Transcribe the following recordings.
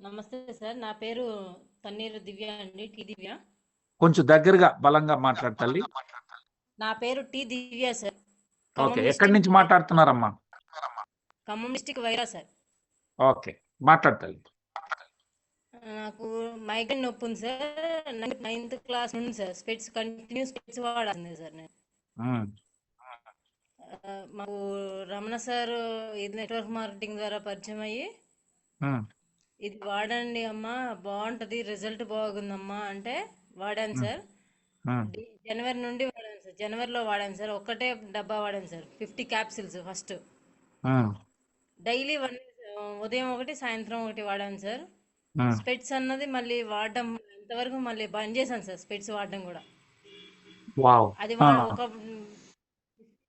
నమస్తే సార్. నా పేరు తన్నీరు దివ్య అండి. టి దివ్య. కొంచెం దగ్గరగా బలంగా మాట్లాడు తల్లి. నా పేరు టి దివ్య సార్. ఓకే, ఎక్కడి నుంచి మాట్లాడుతున్నారమ్మా? Khammam district Wyra sir. Okay, మాట్లాడు తల్లి. నాకు మైగ్రేన్ నొప్పి ఉంది సార్. 9th క్లాస్ నుండి సార్. కంటిన్యూ స్పెట్స్ వాడాలి సార్ నేను. మాకు రమణ సార్ ఇది నెట్వర్క్ మార్కెటింగ్ ద్వారా పరిచయం అయ్యి ఇది వాడండి అమ్మా బాగుంటది, రిజల్ట్ బాగుందమ్మా అంటే వాడాను సార్. జనవరి నుండి వాడాను సార్. జనవరిలో వాడాను సార్. ఒక్కటే డబ్బా వాడాను సార్. 50 capsules first. డైలీ ఉదయం ఒకటి సాయంత్రం ఒకటి వాడాను సార్. స్పెట్స్ అన్నది మళ్ళీ వాడడం ఇంతవరకు మళ్ళీ బంద్ చేశాను సార్. స్పెట్స్ వాడడం కూడా అది ఒక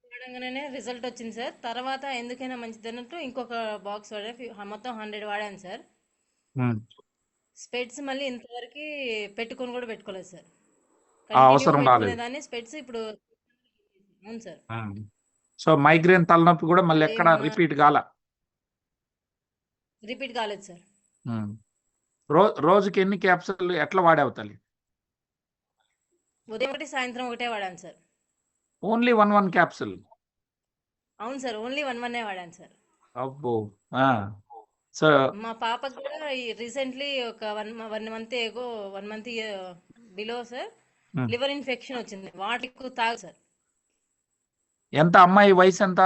వాడంగానే రిజల్ట్ వచ్చింది సార్. తర్వాత ఎందుకైనా మంచిది అన్నట్టు ఇంకొక బాక్స్ వాడా, మొత్తం 100 వాడాను సార్. స్పెట్స్ మళ్ళీ ఇంతవరకు పెట్టుకొని కూడా పెట్టుకోలేదు సార్. అవసరం రాలేదు దాన్ని స్పెట్స్ ఇప్పుడు. అవును సార్. సో మైగ్రేన్ తలనొప్పి కూడా మళ్ళీ ఎక్కడ రిపీట్ కాలేదు సార్. రోజుకి ఎన్ని క్యాప్సూల్ ఎట్లా వాడావు తల్లి? ఉదయం ఒకటి సాయంత్రం ఒకటే వాడాను సార్. Only 1 capsule? అవును సార్, ఓన్లీ 1 వాడాను సార్. అబ్బో. సో మా పాపకు కూడా రీసెంట్లీ ఒక 1 month below sir liver infection వచ్చింది. వాటికి తాగు సార్. ఎంత అమ్మాయి వయసు ఎంత?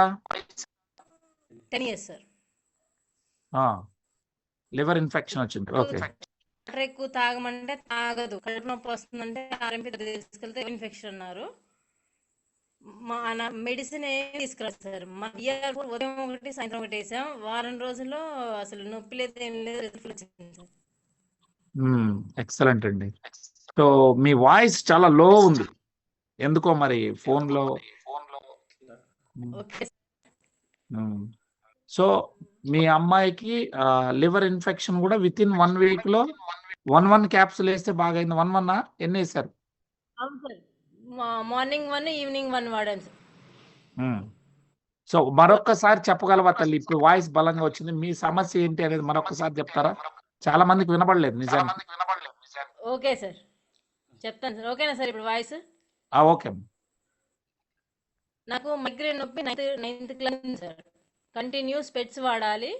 10 years సార్. లివర్ ఇన్ఫెక్షన్ వచ్చింది. ఓకే. వాటర్ ఎక్కువ తాగమంటే తాగదు. కడుపు నొప్పి వస్తుందంటే ఆర్ఎంపీ తీసుకెళ్తే ఇన్ఫెక్షన్ అన్నారు. మెడిసిన్ ఏం తీసుకురాదు సార్. ఉదయం ఒకటి సాయంత్రం ఒకటి వేసాం. వారం రోజుల్లో అసలు నొప్పి లేదు, ఏం లేదు, రిజల్ట్ వచ్చింది సార్. ఎక్సలెంట్ అండి. సో మీ వాయిస్ చాలా లో ఉంది ఎందుకో మరి ఫోన్ లో. సో మీ అమ్మాయికి లివర్ ఇన్ఫెక్షన్ కూడా విత్ ఇన్ 1 week లో 1 క్యాప్సూల్ వేస్తే బాగైంది. 1 ఎన్ని వేసారు? అవును సార్. మార్నింగ్ 1 ఈవినింగ్ 1 వాడాను సార్. సో మరొక్కసారి చెప్పగలవా తల్లి? ఇప్పుడు వాయిస్ బలంగా వచ్చింది. మీ సమస్య ఏంటి అనేది మరొకసారి చెప్తారా? చాలా మందికి వినపడలేదు నిజానికి. ఓకే సార్, చెప్తాను సార్. ఓకేనా సార్ ఇప్పుడు వాయిస్? ఓకే. నాకు మైగ్రేన్ నొప్పి 9th class sir. Continue specs వాడాలి.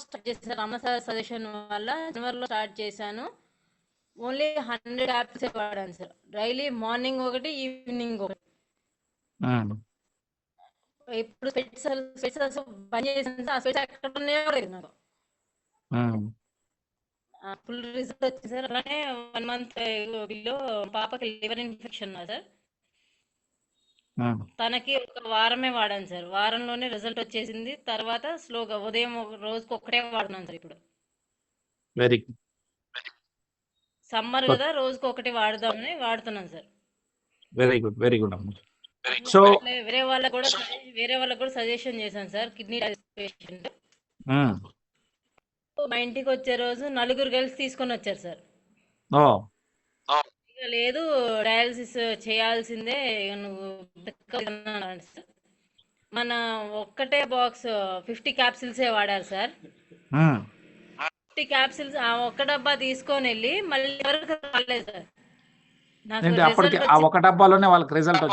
స్టార్ట్ చేశాను రమణ సార్ సజెషన్ వల్ల. జనవరిలో స్టార్ట్ చేశాను. ఓన్లీ 100 క్యాప్సూల్స్ వాడాను సార్. డైలీ మార్నింగ్ ఒకటి ఈవినింగ్ ఒకటి. ఇప్పుడు స్పెట్స్ బంద్ చేశాను సార్. ఆ స్పెట్స్ ఎక్కడ ఉన్నాయో లేదు నాకు. ఫుల్ రిజల్ట్ వచ్చింది సార్. అలానే 1 month బిలో పాపకి లివర్ ఇన్ఫెక్షన్ సార్. తనకి ఒక వారమే వాడాను సార్. వారంలోనే రిజల్ట్ వచ్చేసింది. తర్వాత స్లోగా ఉదయం రోజుకి ఒకటే వాడుతున్నాను సార్. ఇప్పుడు వెరీ గుడ్. సమ్మర్ కదా, రోజుకి ఒకటి వాడుదామని వాడుతున్నాను sir. Very good, very good అమ్మ. సో వేరే వాళ్ళకు కూడా సజెషన్ చేశాను సార్. కిడ్నీ పేషెంట్ మా ఇంటికి వచ్చే రోజు 4 కలిసి తీసుకొని వచ్చారు సార్. లేదు డయాలసిస్ చేయాల్సిందే, నువ్వు మన ఒక్కటే బాక్స్ 50 క్యాప్సిల్సే వాడారు సార్. 50 క్యాప్సిల్స్ ఆ ఒక్క డబ్బా తీసుకొని వెళ్ళి మళ్ళీ ఎవరికి రాలేదు సార్. ఒక డబ్బాలోనే వాళ్ళకి రిజల్ట్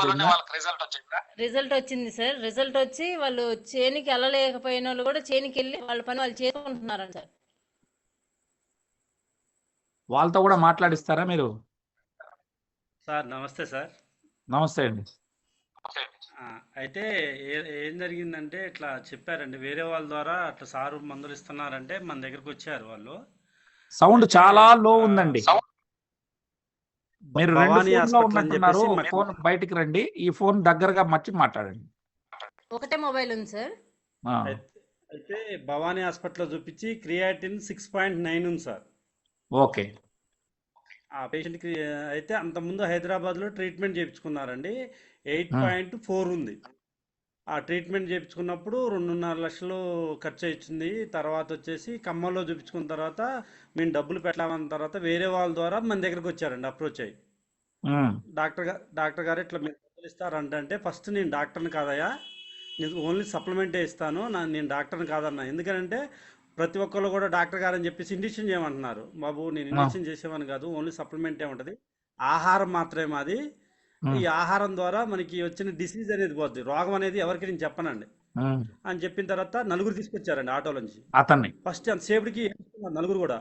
వచ్చింది సార్. రిజల్ట్ వచ్చి వాళ్ళు చేనికి వెళ్ళలేకపోయిన వాళ్ళు కూడా చేనికి వెళ్ళి వాళ్ళ పని వాళ్ళు చేసుకుంటున్నారంట సార్. వాళ్ళతో కూడా మాట్లాడిస్తారా మీరు? సార్ నమస్తే సార్. నమస్తే అండి. అయితే ఏం జరిగిందంటే ఇట్లా చెప్పారండి, వేరే వాళ్ళ ద్వారా అట్లా సారు మందులు ఇస్తున్నారంటే మన దగ్గరకు వచ్చారు వాళ్ళు. సౌండ్ చాలా లో ఉందండి. మీరు ఫోన్ బయటికి రండి. ఈ ఫోన్ దగ్గరగా మర్చి మాట్లాడండి. ఒకటే మొబైల్ ఉంది సార్. అయితే భవానీ హాస్పిటల్లో చూపించి క్రియాటిన్ 6.9 ఉంది సార్. ఓకే. ఆ పేషెంట్కి అయితే అంతకుముందు హైదరాబాద్లో ట్రీట్మెంట్ చేయించుకున్నారండి. 8.4 ఉంది. ఆ ట్రీట్మెంట్ చేయించుకున్నప్పుడు 2.5 లక్షలు ఖర్చు అవుతుంది. తర్వాత వచ్చేసి ఖమ్మంలో చూపించుకున్న తర్వాత మేము డబ్బులు పెట్టామన్న తర్వాత వేరే వాళ్ళ ద్వారా మన దగ్గరకు వచ్చారండి, అప్రోచ్ అయ్యి. డాక్టర్ గారు ఇట్లా మీరు డబ్బులు ఇస్తారంటే ఫస్ట్ నేను డాక్టర్ని కాదయ్యా, ఓన్లీ సప్లిమెంటే ఇస్తాను, నేను డాక్టర్ని కాదన్నా. ఎందుకంటే ప్రతి ఒక్కళ్ళు కూడా డాక్టర్ గారని చెప్పేసి ఇంజెక్షన్ చేయమంటున్నారు. బాబు నేను ఇంజెక్షన్ చేసేవాని కాదు, ఓన్లీ సప్లిమెంటే ఉంటుంది, ఆహారం మాత్రమే మాది. ఈ ఆహారం ద్వారా మనకి వచ్చిన డిసీజ్ అనేది పోద్ది, రోగం అనేది ఎవరికి నేను చెప్పనండి అని చెప్పిన తర్వాత నలుగురు తీసుకొచ్చారండి ఆటోలోంచి. అతన్ని ఫస్ట్ అంతసేపటికి ఏడుస్తున్నారు నలుగురు కూడా,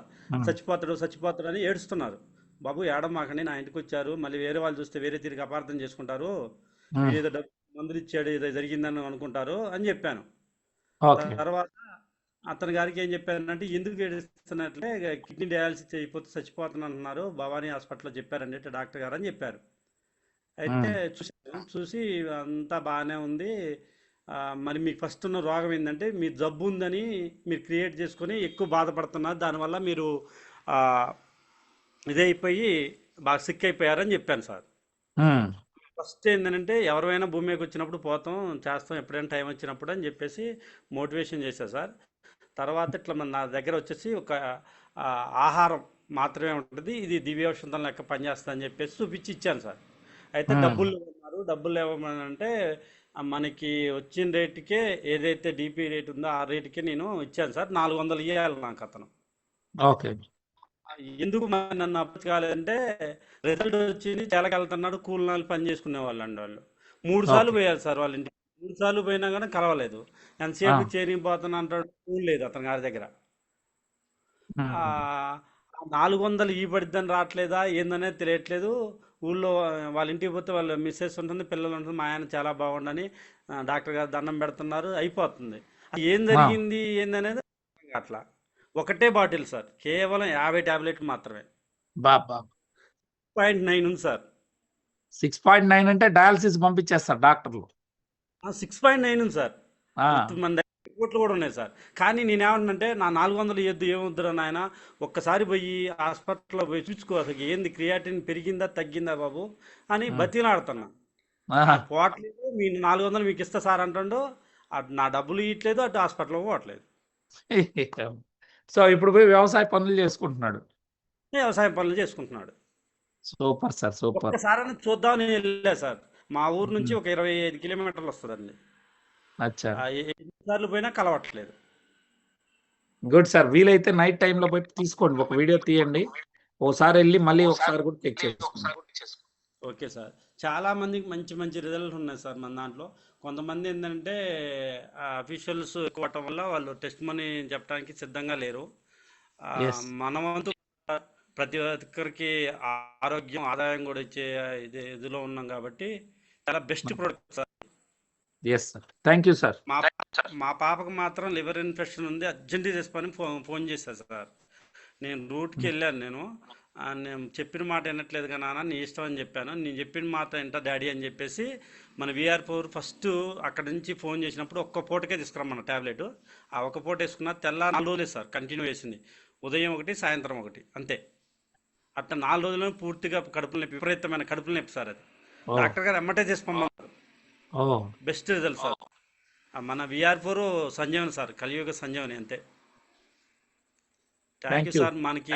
చచ్చిపోతాడు చచ్చిపోతాడు అని ఏడుస్తున్నారు. బాబు ఏడమాకండి, నా ఇంటికి వచ్చారు, మళ్ళీ వేరే వాళ్ళు చూస్తే వేరే తిరిగి అపార్థం చేసుకుంటారు, ఏదో డబ్బు మందులు ఇచ్చాడు ఏదో జరిగిందని అనుకుంటారు అని చెప్పాను. తర్వాత అతని గారికి ఏం చెప్పారంటే, ఎందుకు ఏడుస్తున్నట్లే కిడ్నీ డయాలసిస్ అయిపోతే చచ్చిపోతాను అంటున్నారు, భవానీ హాస్పిటల్లో చెప్పారండి డాక్టర్ గారు అని చెప్పారు. అయితే చూసి అంతా బాగానే ఉంది, మరి మీకు ఫస్ట్ ఉన్న రోగం ఏంటంటే మీ జబ్బు ఉందని మీరు క్రియేట్ చేసుకొని ఎక్కువ బాధపడుతున్నారు, దానివల్ల మీరు ఇదైపోయి బాగా సిక్ అయిపోయారని చెప్పాను సార్. ఫస్ట్ ఏంటంటే ఎవరైనా భూమి మీదకి వచ్చినప్పుడు పోతాం చేస్తాం ఎప్పుడైనా టైం వచ్చినప్పుడు అని చెప్పేసి మోటివేషన్ చేశారు సార్. తర్వాత ఇట్లా నా దగ్గర వచ్చేసి ఒక ఆహారం మాత్రమే ఉంటుంది, ఇది దివ్యౌషధం లెక్క పనిచేస్తుంది అని చెప్పేసి చూపించి ఇచ్చాను సార్. అయితే డబ్బులు ఉన్నారు, డబ్బులు ఇవ్వమంటే మనకి వచ్చిన రేటుకే ఏదైతే డిపి రేట్ ఉందో ఆ రేటుకే నేను ఇచ్చాను సార్. 400 ఇవ్వాలి నాకు అతను. ఓకే, ఎందుకు మరి నన్ను అప్రోచ్ కాలేదంటే రిజల్ట్ వచ్చింది, వెళ్తున్నాడు, కూలినాలు పని చేసుకునే వాళ్ళు అండి. వాళ్ళు 3 సార్లు పోయారు సార్ వాళ్ళ ఇంటికి, 3 సార్లు పోయినా కానీ కలవలేదు. ఎంతసేపు చేరిపోతాను అంటాడు, కూలి లేదు అతని గారి దగ్గర. 400 ఈ పడిద్దని రావట్లేదా ఏందనేది తెలియట్లేదు. ఊళ్ళో వాళ్ళ ఇంటికి పోతే వాళ్ళ మిస్సెస్ ఉంటుంది, పిల్లలు ఉంటుంది, మా ఆయన చాలా బాగుండని డాక్టర్ గారు దండం పెడుతున్నారు, అయిపోతుంది. ఏం జరిగింది ఏందనేది అట్లా. ఒకటే బాటిల్ సార్, కేవలం 50 టాబ్లెట్లు మాత్రమే. 6.9 ఉంది సార్. 6.9 అంటే డయాలసిస్ పంపించేస్తారు డాక్టర్లు. 6.9 ఉంది సార్, మన దగ్గర రిపోర్ట్లు కూడా ఉన్నాయి సార్. కానీ నేనేమంటే నా 400 ఇవ్వద్దు, ఏమొద్దురా నాయన, ఒక్కసారి పోయి హాస్పిటల్లో పోయి చూసుకో అసలు ఏంది, క్రియాటిన్ పెరిగిందా తగ్గిందా బాబు అని బతిలాడుతున్నా. పోవట్లేదు, మీ 400 మీకు ఇస్తా సార్ అంటాడు, అటు నా డబ్బులు ఇవ్వట్లేదు, అటు హాస్పిటల్లో పోవట్లేదు. సో ఇప్పుడు పోయి వ్యవసాయ పనులు చేసుకుంటున్నాడు. Super sir, super. ఒక్కసారి చూద్దామని వెళ్ళా సార్, మా ఊరు నుంచి ఒక 25 కిలోమీటర్లు వస్తుందండి. ఎన్నిసార్లు పోయినా కలవట్లేదు. గుడ్ సార్, వీలైతే నైట్ టైంలో పోయి తీసుకోండి, ఒక వీడియో తీయండి, ఓసారి వెళ్ళి మళ్ళీ ఒకసారి కూడా చెక్ చేసుకోండి. ఓకే సార్, చాలా మందికి మంచి మంచి రిజల్ట్ ఉన్నాయి సార్ మన దాంట్లో. కొంతమంది ఏంటంటే అఫీషియల్స్ ఎక్కువటం వల్ల వాళ్ళు టెస్ట్ మనీ చెప్పడానికి సిద్ధంగా లేరు. మన వంతు ప్రతి ఒక్కరికి ఆరోగ్యం ఆదాయం కూడా ఇచ్చే ఇదిలో ఉన్నాం కాబట్టి చాలా best product sir. Yes sir, thank you sir. మా పాపకు మాత్రం లివర్ ఇన్ఫెక్షన్ ఉంది, అర్జెంట్ చేసుకొని ఫోన్ చేశాను సార్. నేను రూట్కి వెళ్ళాను, నేను చెప్పిన మాట వినట్లేదు కదా నాన్న, నీ ఇష్టం అని చెప్పాను. నేను చెప్పిన మాట ఏంటో డాడీ అని చెప్పేసి మన VR4 ఫస్ట్ అక్కడ నుంచి ఫోన్ చేసినప్పుడు ఒక్క పూటకే తీసుకురమ్మన్న ట్యాబ్లెట్. ఆ ఒక్క పూట వేసుకున్నా తెల్ల 4 రోజులే సార్ కంటిన్యూ వేసింది, ఉదయం ఒకటి సాయంత్రం ఒకటి అంతే. అట్లా 4 రోజుల్లో పూర్తిగా కడుపులు నొప్పి, విపరీతమైన కడుపులు నొప్పి సార్. అది డాక్టర్ గారు ఎమ్మటే చేసుకోమన్నారు. Best result sir. మన VR4 సంజీవని సార్, కలియుగ సంజీవని అంతే. Thank you sir. మనకి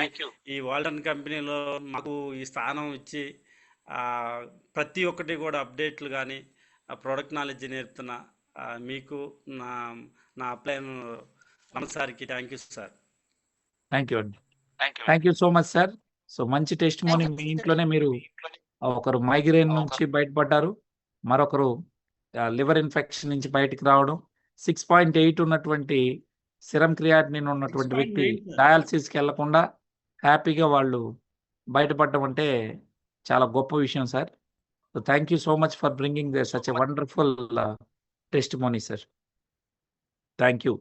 ఈ వాల్టన్ కంపెనీలో మాకు ఈ స్థానం ఇచ్చి ప్రతి ఒక్కటి కూడా అప్డేట్లు కానీ ప్రోడక్ట్ నాలెడ్జ్ నేర్పుతున్న మీకు నా అప్లైన్ రమణ సార్కి thank you sir. Thank you అండి, thank you so much sir. So మంచి టెస్ట్ మోనీ, మీ ఇంట్లోనే మీరు ఒకరు మైగ్రేన్ నుంచి బయటపడ్డారు, మరొకరు లివర్ ఇన్ఫెక్షన్ నుంచి బయటికి రావడం, 6.8 ఉన్నటువంటి సిరం క్రియాటినిన్ ఉన్నటువంటి వ్యక్తి డయాలసిస్కి వెళ్లకుండా హ్యాపీగా వాళ్ళు బయటపడడం అంటే చాలా గొప్ప విషయం sir. So thank you so much for bringing such a wonderful testimony sir. Thank you.